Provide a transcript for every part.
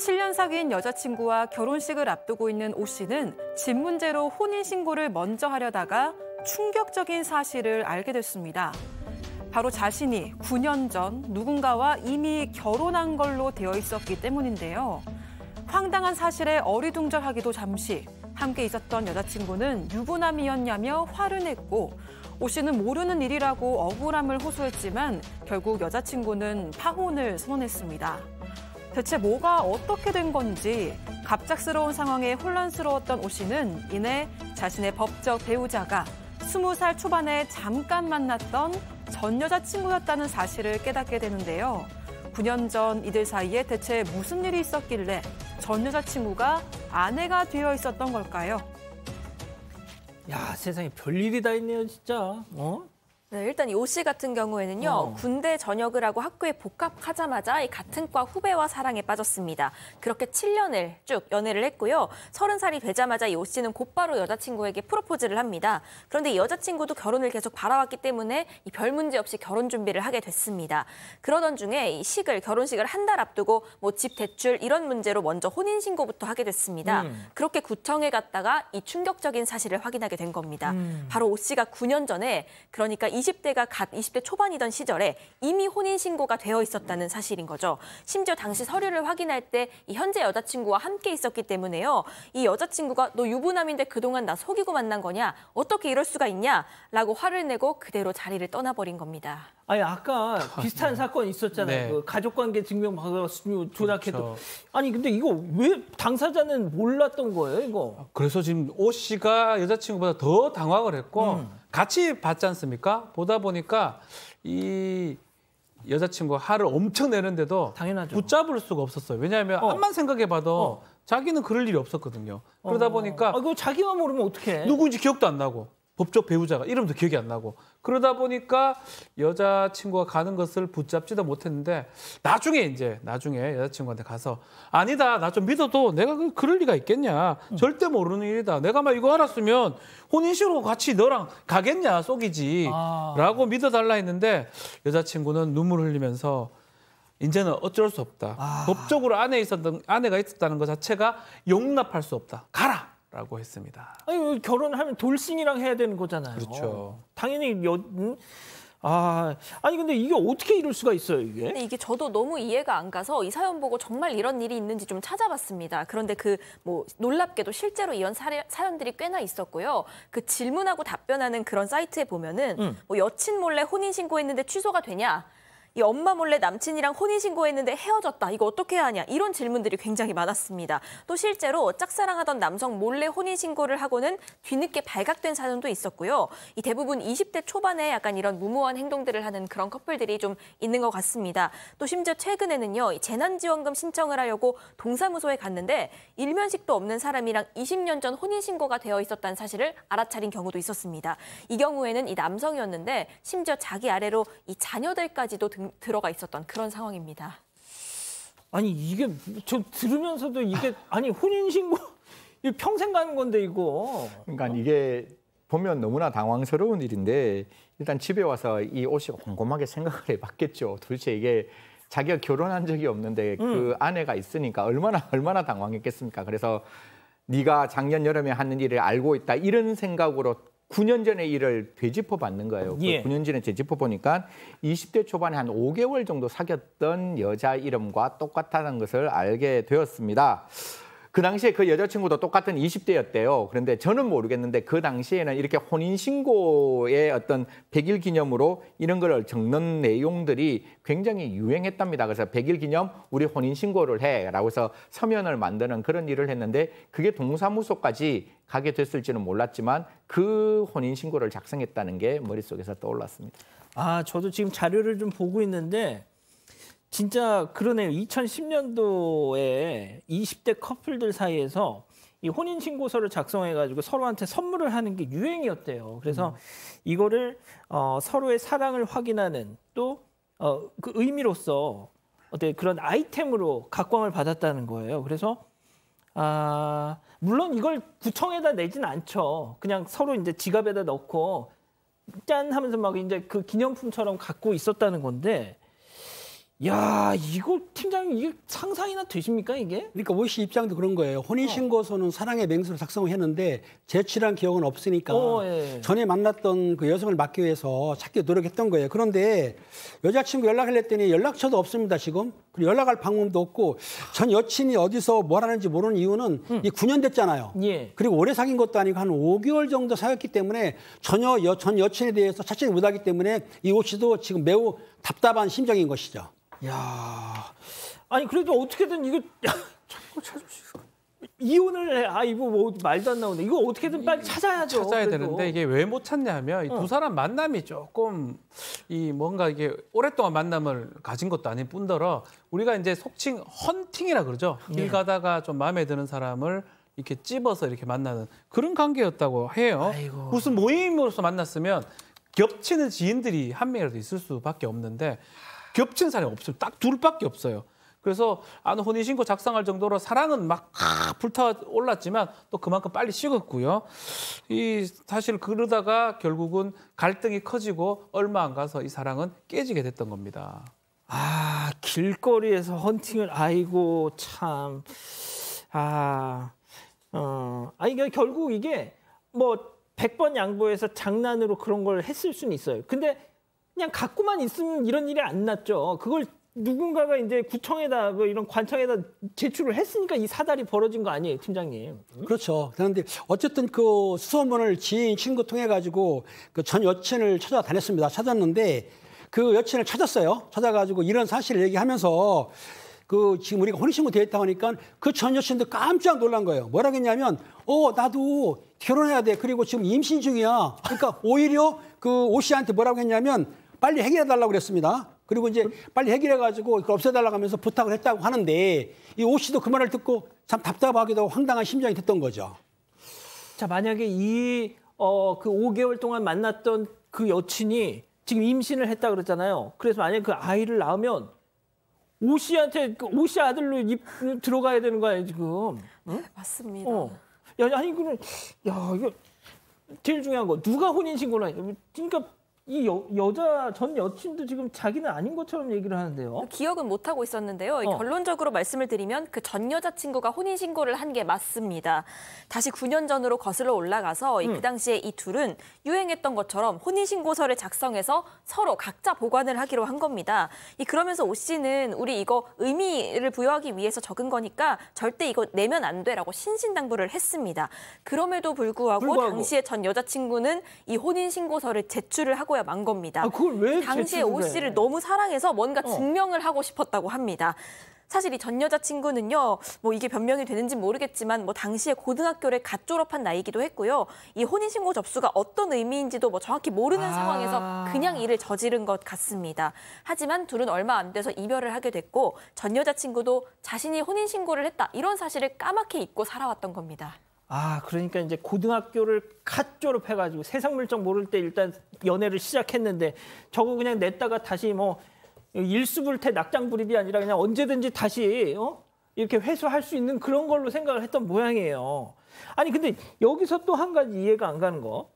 7년 사귄 여자친구와 결혼식을 앞두고 있는 오 씨는 집 문제로 혼인신고를 먼저 하려다가 충격적인 사실을 알게 됐습니다. 바로 자신이 9년 전 누군가와 이미 결혼한 걸로 되어 있었기 때문인데요. 황당한 사실에 어리둥절하기도 잠시 함께 있었던 여자친구는 유부남이었냐며 화를 냈고 오 씨는 모르는 일이라고 억울함을 호소했지만 결국 여자친구는 파혼을 선언했습니다. 대체 뭐가 어떻게 된 건지 갑작스러운 상황에 혼란스러웠던 오 씨는 이내 자신의 법적 배우자가 20살 초반에 잠깐 만났던 전 여자친구였다는 사실을 깨닫게 되는데요. 9년 전 이들 사이에 대체 무슨 일이 있었길래 전 여자친구가 아내가 되어 있었던 걸까요? 야, 세상에 별일이 다 있네요, 진짜. 네, 일단 이 오 씨 같은 경우에는요. 군대 전역을 하고 학교에 복학하자마자 이 같은 과 후배와 사랑에 빠졌습니다. 그렇게 7년을 쭉 연애를 했고요. 30살이 되자마자 이 오 씨는 곧바로 여자친구에게 프로포즈를 합니다. 그런데 이 여자친구도 결혼을 계속 바라왔기 때문에 이 별 문제 없이 결혼 준비를 하게 됐습니다. 그러던 중에 이 결혼식을 한 달 앞두고 뭐 집 대출 이런 문제로 먼저 혼인신고부터 하게 됐습니다. 그렇게 구청에 갔다가 이 충격적인 사실을 확인하게 된 겁니다. 바로 오 씨가 9년 전에 그러니까 20대가 갓 20대 초반이던 시절에 이미 혼인신고가 되어 있었다는 사실인 거죠. 심지어 당시 서류를 확인할 때 이 현재 여자친구와 함께 있었기 때문에요. 이 여자친구가 너 유부남인데 그동안 나 속이고 만난 거냐? 어떻게 이럴 수가 있냐? 라고 화를 내고 그대로 자리를 떠나버린 겁니다. 아니, 아까 비슷한 사건 있었잖아요. 네. 그 가족관계 증명받았으면 조작해도. 아니, 근데 이거 왜 당사자는 몰랐던 거예요, 이거? 그래서 지금 오 씨가 여자친구보다 더 당황을 했고 같이 봤지 않습니까? 보다 보니까 이 여자친구가 화를 엄청 내는데도 당연하죠. 붙잡을 수가 없었어요. 왜냐하면 암만 생각해봐도 자기는 그럴 일이 없었거든요. 그러다 보니까 이거 자기만 모르면 어떡해? 누구인지 기억도 안 나고 법적 배우자가 이름도 기억이 안 나고 그러다 보니까 여자친구가 가는 것을 붙잡지도 못했는데 나중에 여자친구한테 가서 아니다, 나 좀 믿어도 내가 그럴 리가 있겠냐. 절대 모르는 일이다. 내가 막 이거 알았으면 혼인신고 같이 너랑 가겠냐, 속이지. 라고 믿어달라 했는데 여자친구는 눈물 흘리면서 이제는 어쩔 수 없다. 법적으로 아내가 있었다는 것 자체가 용납할 수 없다. 가라! 라고 했습니다. 아니, 결혼하면 돌싱이랑 해야 되는 거잖아요. 그렇죠. 당연히 아니 근데 이게 어떻게 이럴 수가 있어요, 이게? 근데 이게 저도 너무 이해가 안 가서 이 사연 보고 정말 이런 일이 있는지 좀 찾아봤습니다. 그런데 놀랍게도 실제로 이런 사연들이 꽤나 있었고요. 그 질문하고 답변하는 그런 사이트에 보면은 뭐 여친 몰래 혼인신고했는데 취소가 되냐? 이 엄마 몰래 남친이랑 혼인신고했는데 헤어졌다. 이거 어떻게 해야 하냐. 이런 질문들이 굉장히 많았습니다. 또 실제로 짝사랑하던 남성 몰래 혼인신고를 하고는 뒤늦게 발각된 사연도 있었고요. 이 대부분 20대 초반에 약간 이런 무모한 행동들을 하는 그런 커플들이 좀 있는 것 같습니다. 또 심지어 최근에는요. 이 재난지원금 신청을 하려고 동사무소에 갔는데 일면식도 없는 사람이랑 20년 전 혼인신고가 되어 있었다는 사실을 알아차린 경우도 있었습니다. 이 경우에는 이 남성이었는데 심지어 자기 아래로 이 자녀들까지도 들어가 있었던 그런 상황입니다. 아니 이게 저 들으면서도 이게 아니 혼인신고 이거 평생 가는 건데 이거. 그러니까 이게 보면 너무나 당황스러운 일인데 일단 집에 와서 이 옷이 곰곰하게 생각을 해봤겠죠. 도대체 이게 자기가 결혼한 적이 없는데 그 아내가 있으니까 얼마나 당황했겠습니까. 그래서 네가 작년 여름에 하는 일을 알고 있다 이런 생각으로 9년 전의 일을 되짚어 봤는 거예요. 예. 9년 전에 되짚어 보니까 20대 초반에 한 5개월 정도 사귀었던 여자 이름과 똑같다는 것을 알게 되었습니다. 그 당시에 그 여자친구도 똑같은 20대였대요. 그런데 저는 모르겠는데 그 당시에는 이렇게 혼인신고의 어떤 100일 기념으로 이런 걸 적는 내용들이 굉장히 유행했답니다. 그래서 100일 기념 우리 혼인신고를 해라고 해서 서면을 만드는 그런 일을 했는데 그게 동사무소까지 가게 됐을지는 몰랐지만 그 혼인신고를 작성했다는 게 머릿속에서 떠올랐습니다. 저도 지금 자료를 좀 보고 있는데 진짜 그러네요. 2010년도에 20대 커플들 사이에서 이 혼인신고서를 작성해가지고 서로한테 선물을 하는 게 유행이었대요. 그래서 이거를 서로의 사랑을 확인하는 또 그 의미로서 어떤 그런 아이템으로 각광을 받았다는 거예요. 그래서 물론 이걸 구청에다 내진 않죠. 그냥 서로 이제 지갑에다 넣고 짠 하면서 막 이제 그 기념품처럼 갖고 있었다는 건데 야, 이거 팀장님 이게 상상이나 되십니까 이게? 그러니까 오 씨 입장도 그런 거예요. 혼인신고서는 사랑의 맹세로 작성했는데 제출한 기억은 없으니까 예. 전에 만났던 그 여성을 막기 위해서 찾기 노력했던 거예요. 그런데 여자친구 연락을 했더니 연락처도 없습니다, 지금. 그리고 연락할 방법도 없고 전 여친이 어디서 뭘 하는지 모르는 이유는 이 9년 됐잖아요. 예. 그리고 오래 사귄 것도 아니고 한 5개월 정도 사귀었기 때문에 전혀 전 여친에 대해서 찾지 못하기 때문에 이 오 씨도 지금 매우 답답한 심정인 것이죠. 야, 아니 그래도 어떻게든 이거 자꾸 찾을 수 있을 것 이혼을 해. 아 이거 뭐 말도 안 나오네. 이거 어떻게든 빨리 찾아야죠. 찾아야 그래도. 되는데 이게 왜 못 찾냐면 이 두 사람 만남이 조금 이 뭔가 이게 오랫동안 만남을 가진 것도 아닌 뿐더러 우리가 이제 속칭 헌팅이라 그러죠. 길 가다가 좀 마음에 드는 사람을 이렇게 찝어서 이렇게 만나는 그런 관계였다고 해요. 아이고. 무슨 모임으로서 만났으면 겹치는 지인들이 한 명이라도 있을 수밖에 없는데 겹친 사람이 없어요. 딱 둘밖에 없어요. 그래서 혼인신고 작성할 정도로 사랑은 막 불타올랐지만 또 그만큼 빨리 식었고요. 사실 그러다가 결국은 갈등이 커지고 얼마 안 가서 이 사랑은 깨지게 됐던 겁니다. 아, 길거리에서 헌팅을 아이고 참. 이게 결국 이게 뭐 100번 양보해서 장난으로 그런 걸 했을 수는 있어요. 근데 그냥 갖고만 있으면 이런 일이 안 났죠. 그걸 누군가가 이제 구청에다 이런 관청에다 제출을 했으니까 이 사달이 벌어진 거 아니에요, 팀장님? 그렇죠. 그런데 어쨌든 그 수소문을 지인 친구 통해 가지고 그 전 여친을 찾아다녔습니다. 찾았는데 그 여친을 찾았어요. 찾아가지고 이런 사실을 얘기하면서 그 지금 우리가 혼인신고 되어 있다 하니까 그 전 여친도 깜짝 놀란 거예요. 뭐라고 했냐면 나도 결혼해야 돼. 그리고 지금 임신 중이야. 그러니까 오히려 그 오 씨한테 뭐라고 했냐면 빨리 해결해 달라고 그랬습니다. 그리고 이제 빨리 해결해 가지고 이걸 없애달라고 하면서 부탁을 했다고 하는데 이 오 씨도 그 말을 듣고 참 답답하기도 하고 황당한 심정이 됐던 거죠. 자, 만약에 그 5개월 동안 만났던 그 여친이 지금 임신을 했다 그랬잖아요. 그래서 만약에 그 아이를 낳으면 오 씨한테 오 씨 아들로 들어가야 되는 거 아니에요, 지금? 응? 맞습니다. 이거 제일 중요한 거 누가 혼인신고를 하냐. 그러니까 이 여자 전 여친도 지금 자기는 아닌 것처럼 얘기를 하는데요. 기억은 못 하고 있었는데요. 결론적으로 말씀을 드리면 그 전 여자친구가 혼인신고를 한 게 맞습니다. 다시 9년 전으로 거슬러 올라가서 그 당시에 이 둘은 유행했던 것처럼 혼인신고서를 작성해서 서로 각자 보관을 하기로 한 겁니다. 그러면서 오 씨는 우리 이거 의미를 부여하기 위해서 적은 거니까 절대 이거 내면 안 돼라고 신신당부를 했습니다. 그럼에도 불구하고 당시에 전 여자친구는 이 혼인신고서를 제출을 하고 만 겁니다. 그걸 왜 당시에 오 씨를 너무 사랑해서 뭔가 증명을 하고 싶었다고 합니다. 사실 이 전 여자친구는요, 뭐 이게 변명이 되는지 모르겠지만 뭐 당시에 고등학교를 갓 졸업한 나이기도 했고요. 이 혼인신고 접수가 어떤 의미인지도 뭐 정확히 모르는 상황에서 그냥 일을 저지른 것 같습니다. 하지만 둘은 얼마 안 돼서 이별을 하게 됐고 전 여자친구도 자신이 혼인신고를 했다 이런 사실을 까맣게 잊고 살아왔던 겁니다. 그러니까 이제 고등학교를 갓 졸업해가지고 세상 물정 모를 때 일단 연애를 시작했는데 저거 그냥 냈다가 다시 뭐 일수불태 낙장불입이 아니라 그냥 언제든지 다시 이렇게 회수할 수 있는 그런 걸로 생각을 했던 모양이에요. 아니 근데 여기서 또 한 가지 이해가 안 가는 거.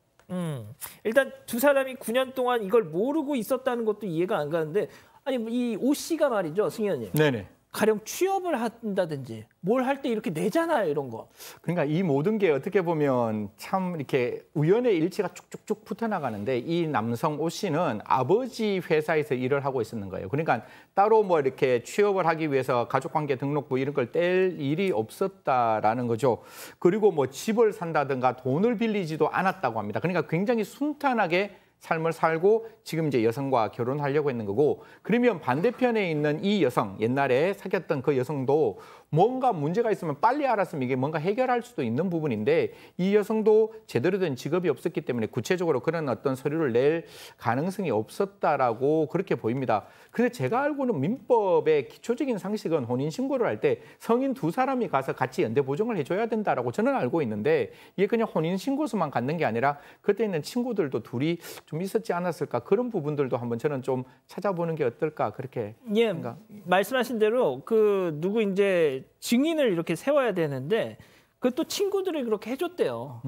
일단 두 사람이 9년 동안 이걸 모르고 있었다는 것도 이해가 안 가는데 아니 이 오 씨가 말이죠, 승희 의원님. 네네. 가령 취업을 한다든지 뭘 할 때 이렇게 내잖아요, 이런 거. 그러니까 이 모든 게 어떻게 보면 참 이렇게 우연의 일치가 쭉쭉쭉 붙어나가는데 이 남성 오 씨는 아버지 회사에서 일을 하고 있었는 거예요. 그러니까 따로 뭐 이렇게 취업을 하기 위해서 가족관계 등록부 이런 걸 뗄 일이 없었다라는 거죠. 그리고 뭐 집을 산다든가 돈을 빌리지도 않았다고 합니다. 그러니까 굉장히 순탄하게 삶을 살고 지금 이제 여성과 결혼하려고 했는 거고, 그러면 반대편에 있는 이 여성, 옛날에 사귀었던 그 여성도 뭔가 문제가 있으면 빨리 알았으면 이게 뭔가 해결할 수도 있는 부분인데 이 여성도 제대로 된 직업이 없었기 때문에 구체적으로 그런 어떤 서류를 낼 가능성이 없었다라고 그렇게 보입니다. 근데 제가 알고는 민법의 기초적인 상식은 혼인신고를 할 때 성인 두 사람이 가서 같이 연대 보증을 해줘야 된다라고 저는 알고 있는데 이게 그냥 혼인신고서만 갖는 게 아니라 그때 있는 친구들도 둘이 좀 있었지 않았을까, 그런 부분들도 한번 저는 좀 찾아보는 게 어떨까 그렇게 생각. 말씀하신 대로 그 누구 이제 증인을 이렇게 세워야 되는데 그것도 친구들이 그렇게 해줬대요.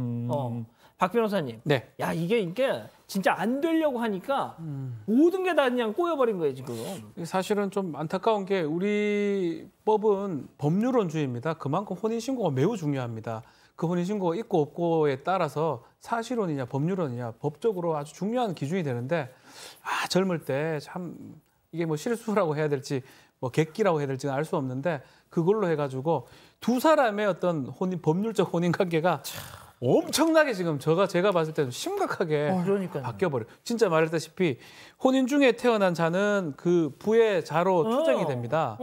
박 변호사님. 네. 야, 이게 진짜 안 되려고 하니까 모든 게 다 그냥 꼬여버린 거예요, 지금. 사실은 좀 안타까운 게 우리 법은 법률론주의입니다. 그만큼 혼인신고가 매우 중요합니다. 그 혼인신고가 있고 없고에 따라서 사실혼이냐 법률혼이냐 법적으로 아주 중요한 기준이 되는데 젊을 때 참 이게 뭐 실수라고 해야 될지 뭐 객기라고 해야 될지는 알 수 없는데 그걸로 해가지고 두 사람의 어떤 법률적 혼인 관계가 엄청나게 지금 제가 봤을 때는 심각하게 바뀌어버려요. 진짜 말했다시피 혼인 중에 태어난 자는 그 부의 자로 추정이 됩니다.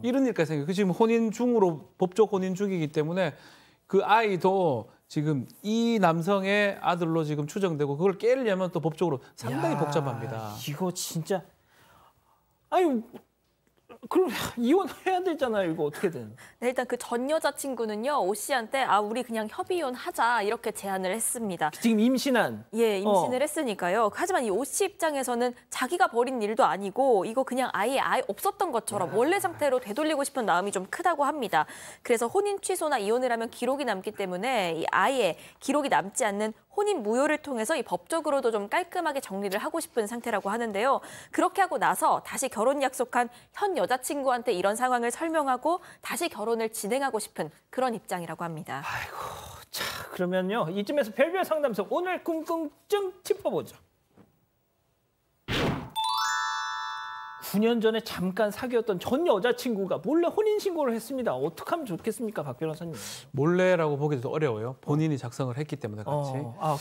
이런 일까지 생겨요. 지금 혼인 중으로 법적 혼인 중이기 때문에 그 아이도 지금 이 남성의 아들로 지금 추정되고 그걸 깨려면 또 법적으로 상당히 복잡합니다. 이거 진짜 아유 그럼 이혼해야 되잖아요. 이거 어떻게든. 네, 일단 그 전 여자친구는요. 오 씨한테 우리 그냥 협의 이혼하자 이렇게 제안을 했습니다. 지금 임신한. 예, 임신을 했으니까요. 하지만 이 오 씨 입장에서는 자기가 벌인 일도 아니고 이거 그냥 아예 없었던 것처럼 원래 상태로 되돌리고 싶은 마음이 좀 크다고 합니다. 그래서 혼인 취소나 이혼을 하면 기록이 남기 때문에 이 아예 기록이 남지 않는 혼인 무효를 통해서 이 법적으로도 좀 깔끔하게 정리를 하고 싶은 상태라고 하는데요. 그렇게 하고 나서 다시 결혼 약속한 현 여자친구한테 이런 상황을 설명하고 다시 결혼을 진행하고 싶은 그런 입장이라고 합니다. 아이고, 자 그러면요 이쯤에서 별별 상담소 오늘 궁금증 짚어보죠. 9년 전에 잠깐 사귀었던 전 여자친구가 몰래 혼인신고를 했습니다. 어떻게 하면 좋겠습니까, 박 변호사님? 몰래라고 보기도 어려워요. 본인이 작성을 했기 때문에 같이.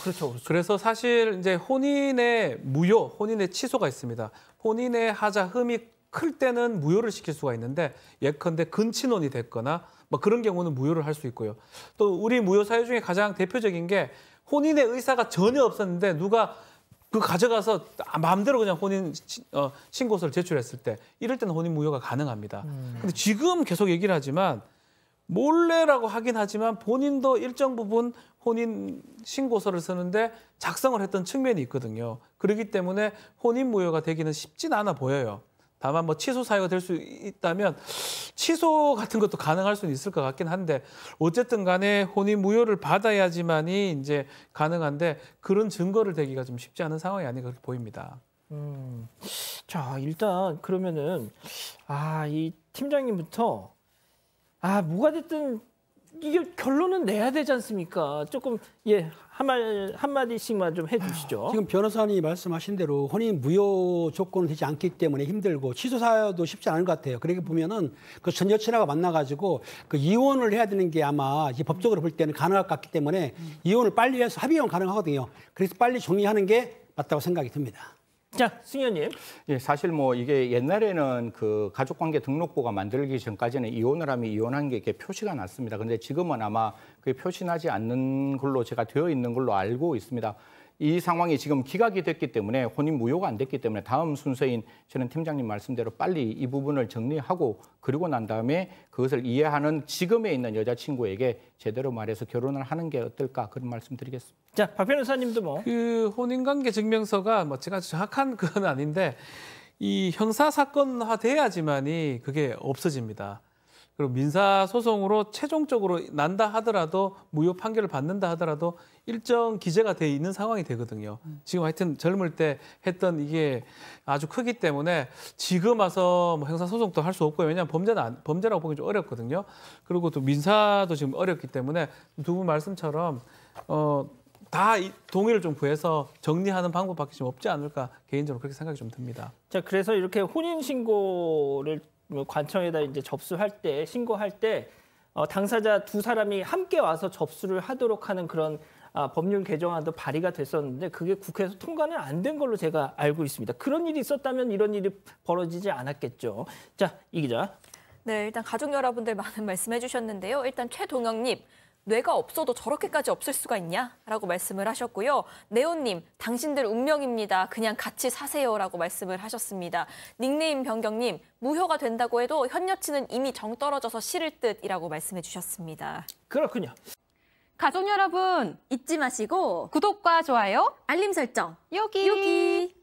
그렇죠. 그래서 사실 이제 혼인의 무효, 혼인의 취소가 있습니다. 혼인의 하자 흠이 클 때는 무효를 시킬 수가 있는데 예컨대 근친혼이 됐거나 뭐 그런 경우는 무효를 할 수 있고요. 또 우리 무효 사유 중에 가장 대표적인 게 혼인의 의사가 전혀 없었는데 누가 그 가져가서 마음대로 그냥 혼인 신고서를 제출했을 때 이럴 때는 혼인 무효가 가능합니다. 근데 지금 계속 얘기를 하지만 몰래라고 하긴 하지만 본인도 일정 부분 혼인 신고서를 쓰는데 작성을 했던 측면이 있거든요. 그렇기 때문에 혼인 무효가 되기는 쉽진 않아 보여요. 다만 뭐 취소 사유가 될 수 있다면 취소 같은 것도 가능할 수는 있을 것 같긴 한데 어쨌든 간에 혼인 무효를 받아야지만이 이제 가능한데 그런 증거를 대기가 좀 쉽지 않은 상황이 아닌가 그렇게 보입니다. 자 일단 그러면은 이 팀장님부터 뭐가 됐든 이게 결론은 내야 되지 않습니까? 조금 한마디씩만 좀 해주시죠. 지금 변호사님이 말씀하신 대로 혼인 무효 조건은 되지 않기 때문에 힘들고 취소 사유도 쉽지 않은 것 같아요. 그렇게 보면은 그 전 여친하고 만나가지고 그 이혼을 해야 되는 게 아마 법적으로 볼 때는 가능할 것 같기 때문에 이혼을 빨리 해서 합의혼 가능하거든요. 그래서 빨리 정리하는 게 맞다고 생각이 듭니다. 자, 승현님. 예, 사실 뭐 이게 옛날에는 그 가족관계 등록부가 만들기 전까지는 이혼을 하면 이혼한 게 이렇게 표시가 났습니다. 근데 지금은 아마 그게 표시나지 않는 걸로 제가 되어 있는 걸로 알고 있습니다. 이 상황이 지금 기각이 됐기 때문에 혼인 무효가 안 됐기 때문에 다음 순서인 저는 팀장님 말씀대로 빨리 이 부분을 정리하고 그리고 난 다음에 그것을 이해하는 지금에 있는 여자친구에게 제대로 말해서 결혼을 하는 게 어떨까 그런 말씀 드리겠습니다. 자, 박 변호사님도 뭐. 그 혼인관계 증명서가 뭐 제가 정확한 건 아닌데 이 형사사건화 돼야지만이 그게 없어집니다. 그리고 민사소송으로 최종적으로 난다 하더라도 무효 판결을 받는다 하더라도 일정 기재가 돼 있는 상황이 되거든요. 지금 하여튼 젊을 때 했던 이게 아주 크기 때문에 지금 와서 뭐 형사소송도 할 수 없고요. 왜냐하면 범죄라고 보기 좀 어렵거든요. 그리고 또 민사도 지금 어렵기 때문에 두 분 말씀처럼 다 동의를 좀 구해서 정리하는 방법밖에 좀 없지 않을까 개인적으로 그렇게 생각이 좀 듭니다. 자, 그래서 이렇게 혼인신고를 관청에다 이제 접수할 때 신고할 때 당사자 두 사람이 함께 와서 접수를 하도록 하는 그런 법률 개정안도 발의가 됐었는데 그게 국회에서 통과는 안 된 걸로 제가 알고 있습니다. 그런 일이 있었다면 이런 일이 벌어지지 않았겠죠. 자, 이 기자. 네, 일단 가족 여러분들 많은 말씀해 주셨는데요. 일단 최동영님. 뇌가 없어도 저렇게까지 없을 수가 있냐? 라고 말씀을 하셨고요. 네오님, 당신들 운명입니다. 그냥 같이 사세요라고 말씀을 하셨습니다. 닉네임 변경님, 무효가 된다고 해도 현 여친은 이미 정 떨어져서 싫을 듯이라고 말씀해 주셨습니다. 그렇군요. 가족 여러분, 잊지 마시고 구독과 좋아요, 알림 설정 여기.